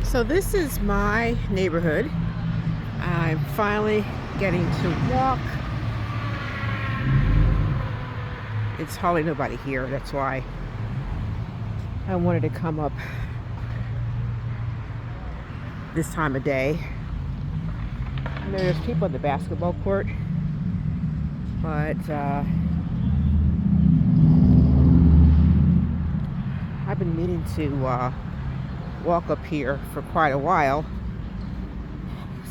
So this is my neighborhood. I'm finally getting to walk. It's hardly nobody here. That's why I wanted to come up this time of day. And there's people at the basketball court, but I've been meaning to walk up here for quite a while.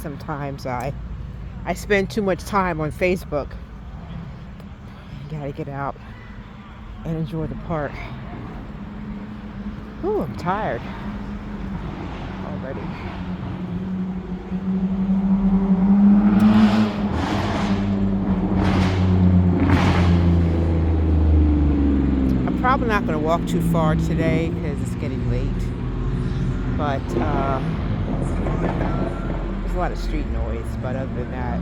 Sometimes I spend too much time on Facebook. Gotta get out and enjoy the park. Ooh, I'm tired already. I'm probably not going to walk too far today because it's getting late. But there's a lot of street noise. But other than that,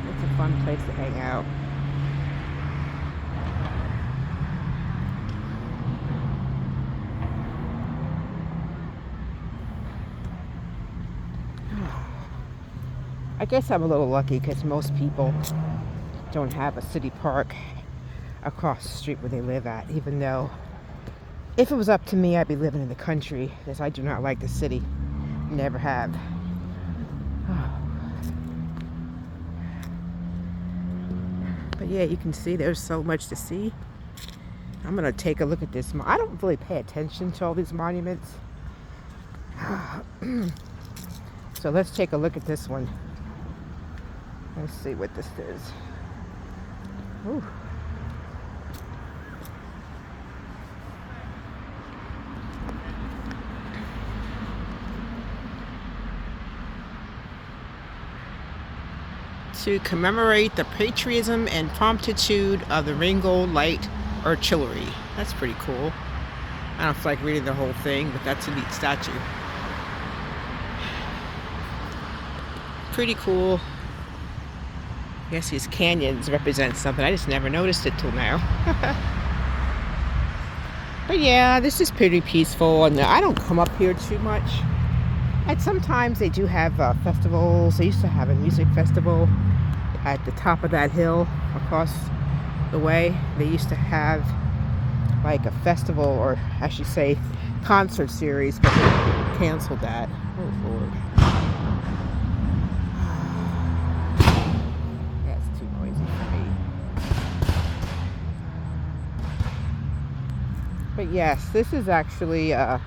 it's a fun place to hang out. I guess I'm a little lucky because most people don't have a city park across the street where they live at, even though if it was up to me, I'd be living in the country because I do not like the city. Never have. But yeah, you can see there's so much to see. I'm going to take a look at this. I don't really pay attention to all these monuments. So let's take a look at this one. Let's see what this is. Ooh. To commemorate the patriotism and promptitude of the Ringgold Light Artillery. That's pretty cool. I don't feel like reading the whole thing, but that's a neat statue. Pretty cool. I guess these canyons represent something. I just never noticed it till now. But yeah, this is pretty peaceful, and I don't come up here too much. And sometimes they do have festivals. They used to have a music festival at the top of that hill across the way. They used to have like a festival, or I should say concert series, but they canceled that. Oh Lord. That's too noisy for me. But yes, this is actually I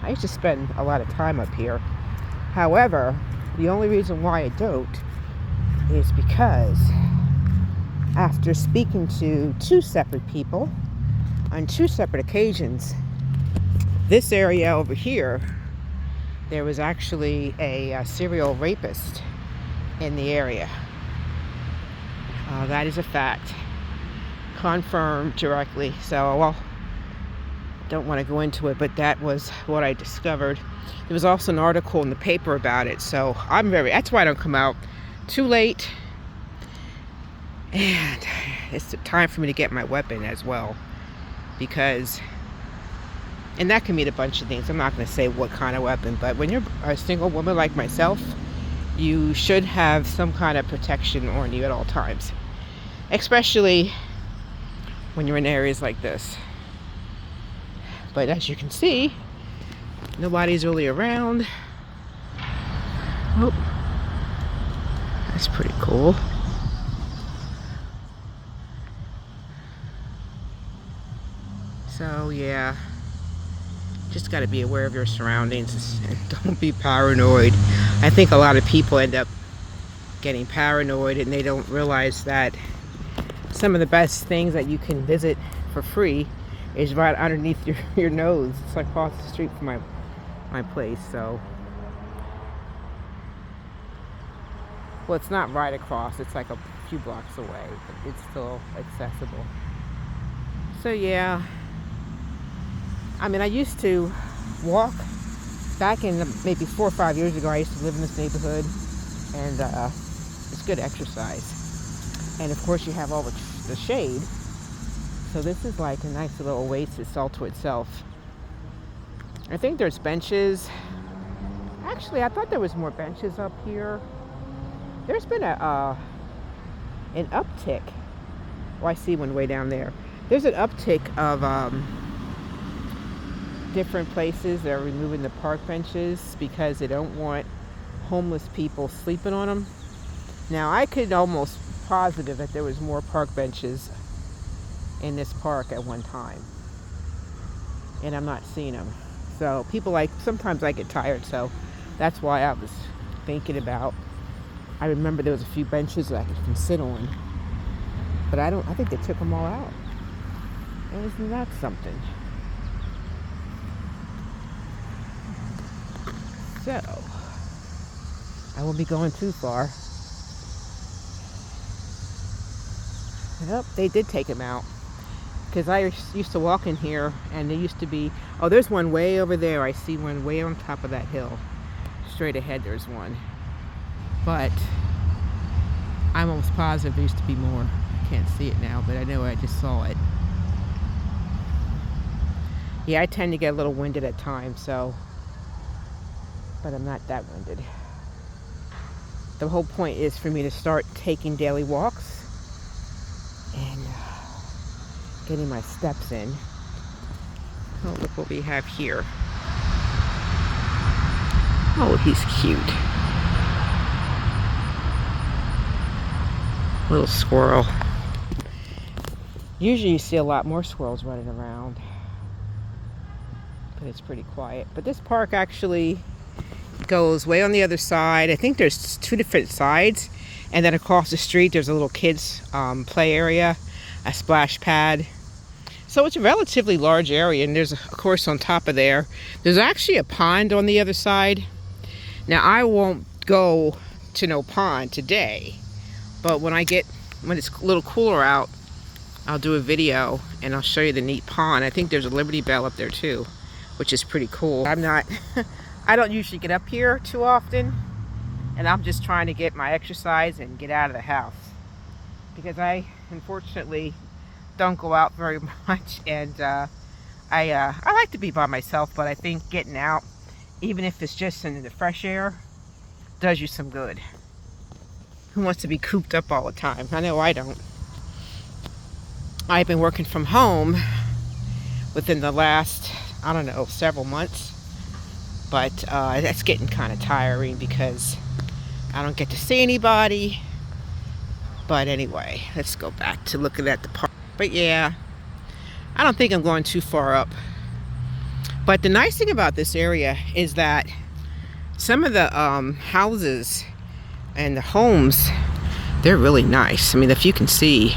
used to spend a lot of time up here. However, the only reason why I don't is because after speaking to two separate people on two separate occasions, this area over here, there was actually a serial rapist in the area. That is a fact, confirmed directly. So, well, don't want to go into it, but that was what I discovered. There was also an article in the paper about it, so that's why I don't come out too late. And it's time for me to get my weapon as well, because, and that can mean a bunch of things. I'm not going to say what kind of weapon, but when you're a single woman like myself, you should have some kind of protection on you at all times, especially when you're in areas like this. But as you can see, nobody's really around. Oh, that's pretty cool. So yeah, just got to be aware of your surroundings and don't be paranoid. I think a lot of people end up getting paranoid and they don't realize that some of the best things that you can visit for free is right underneath your nose. It's like across the street from my place. So, well, it's not right across, it's like a few blocks away, but it's still accessible. So yeah, I mean, I used to walk back in maybe 4 or 5 years ago. I used to live in this neighborhood, and it's good exercise. And of course, you have all the shade. So this is like a nice little oasis all to itself. I think there's benches. Actually, I thought there was more benches up here. There's been an uptick. Oh, I see one way down there. There's an uptick of different places that are removing the park benches because they don't want homeless people sleeping on them. Now, I could almost positive that there was more park benches in this park at one time, and I'm not seeing them. So sometimes I get tired, so that's why I was thinking about, I remember there was a few benches that I could sit on, but I think they took them all out. Isn't that something? So, I won't be going too far. Yep, they did take them out. Because I used to walk in here, and there used to be, oh, there's one way over there. I see one way on top of that hill. Straight ahead, there's one. But I'm almost positive there used to be more. I can't see it now, but I know I just saw it. Yeah, I tend to get a little winded at times, so, but I'm not that winded. The whole point is for me to start taking daily walks and getting my steps in. Oh, look what we have here. Oh, he's cute. Little squirrel. Usually you see a lot more squirrels running around, but it's pretty quiet. But this park actually goes way on the other side. I think there's two different sides, and then across the street there's a little kids play area, a splash pad. So it's a relatively large area, and there's, of course, on top of there's actually a pond on the other side. Now, I won't go to no pond today, but when it's a little cooler out, I'll do a video and I'll show you the neat pond. I think there's a Liberty Bell up there too, which is pretty cool. I don't usually get up here too often, and I'm just trying to get my exercise and get out of the house, because I unfortunately don't go out very much, and I like to be by myself, but I think getting out, even if it's just in the fresh air, does you some good. Who wants to be cooped up all the time? I know I don't. I've been working from home within the last, I don't know, several months, but that's getting kind of tiring because I don't get to see anybody. But anyway, let's go back to looking at the park. But yeah, I don't think I'm going too far up. But the nice thing about this area is that some of the houses and the homes, they're really nice. I mean, if you can see,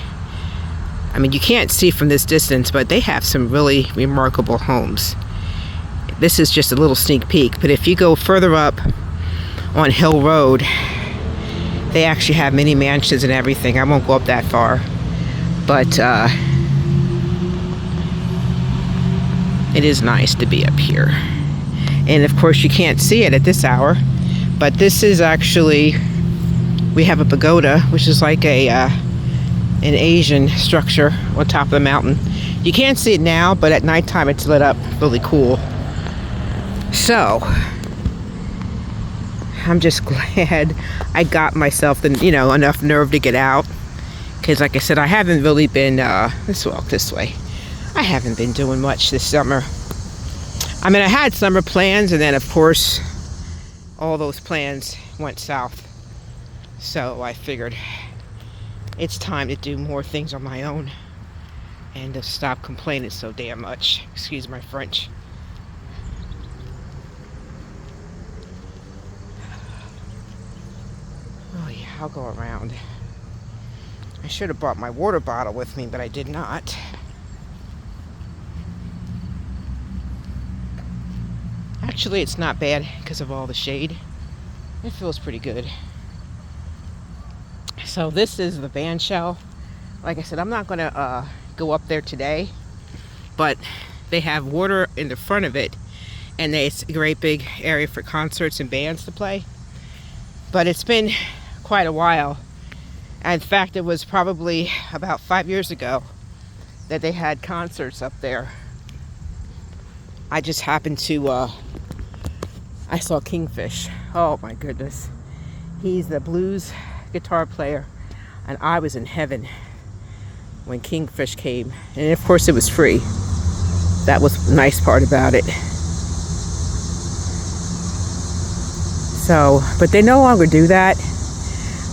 I mean, you can't see from this distance, but they have some really remarkable homes. This is just a little sneak peek, but if you go further up on Hill Road, they actually have mini mansions and everything. I won't go up that far, but it is nice to be up here. And of course you can't see it at this hour, but this is actually, we have a pagoda, which is like an Asian structure on top of the mountain. You can't see it now, but at nighttime it's lit up really cool. So I'm just glad I got myself enough nerve to get out, because like I said, I haven't really been let's walk this way. I haven't been doing much this summer. I mean, I had summer plans, and then of course all those plans went south. So I figured it's time to do more things on my own and to stop complaining so damn much. Excuse my French. Oh yeah, I'll go around. I should have brought my water bottle with me, but I did not. Actually, it's not bad because of all the shade. It feels pretty good. So this is the band shell. Like I said, I'm not going to go up there today, but they have water in the front of it, and it's a great big area for concerts and bands to play. But it's been quite a while. In fact, it was probably about 5 years ago that they had concerts up there. I just happened to, I saw Kingfish. Oh my goodness. He's the blues guitar player. And I was in heaven when Kingfish came. And of course it was free. That was the nice part about it. So, but they no longer do that.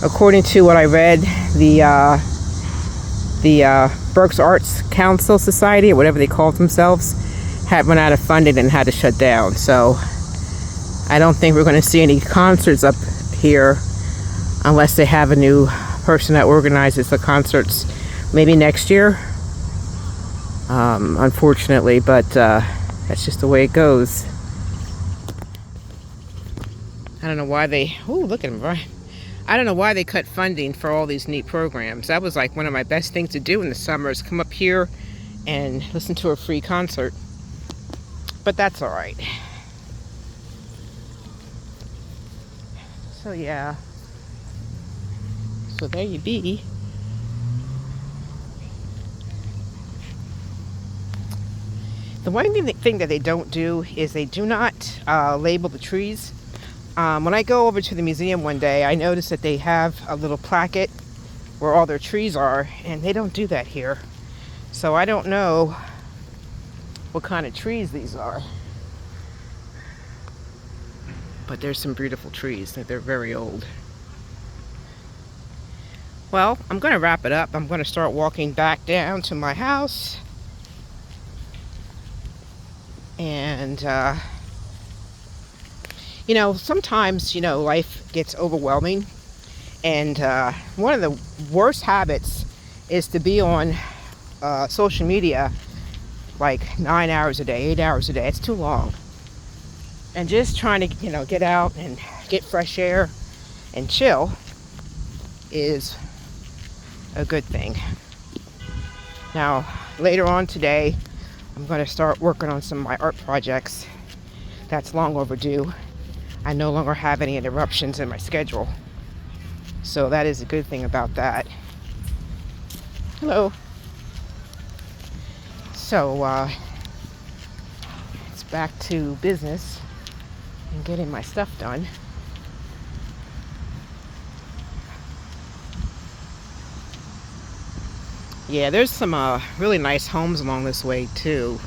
According to what I read, the Berks Arts Council Society, or whatever they called themselves, had run out of funding and had to shut down. So I don't think we're going to see any concerts up here unless they have a new person that organizes the concerts maybe next year. Unfortunately, but that's just the way it goes. I don't know why they, oh, look at them, right? I don't know why they cut funding for all these neat programs. That was like one of my best things to do in the summer, is come up here and listen to a free concert. But that's all right. So yeah. So there you be. The one thing that they don't do is they do not label the trees. When I go over to the museum one day, I noticed that they have a little placket where all their trees are, and they don't do that here. So I don't know what kind of trees these are. But there's some beautiful trees. They're very old. Well, I'm going to wrap it up. I'm going to start walking back down to my house. And, you know, sometimes, you know, life gets overwhelming. And one of the worst habits is to be on social media like 9 hours a day, 8 hours a day. It's too long. And just trying to, you know, get out and get fresh air and chill is a good thing. Now, later on today, I'm going to start working on some of my art projects. That's long overdue. I no longer have any interruptions in my schedule. So that is a good thing about that. Hello. So, it's back to business and getting my stuff done. Yeah, there's some really nice homes along this way too.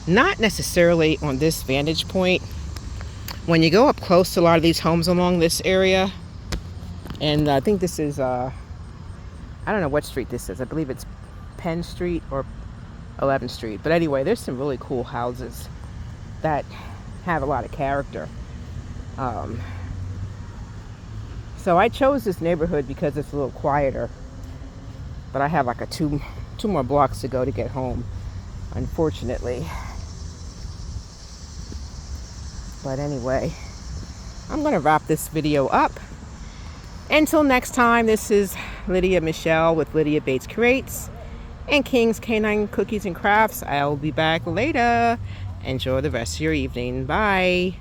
Not necessarily on this vantage point. When you go up close to a lot of these homes along this area, and I think this is, I don't know what street this is. I believe it's Penn Street or 11th Street. But anyway, there's some really cool houses that have a lot of character. So I chose this neighborhood because it's a little quieter. But I have like two more blocks to go to get home, unfortunately. But anyway, I'm going to wrap this video up. Until next time, this is Lydia Michelle with Lydia Bates Creates and King's Canine Cookies and Crafts. I'll be back later. Enjoy the rest of your evening. Bye.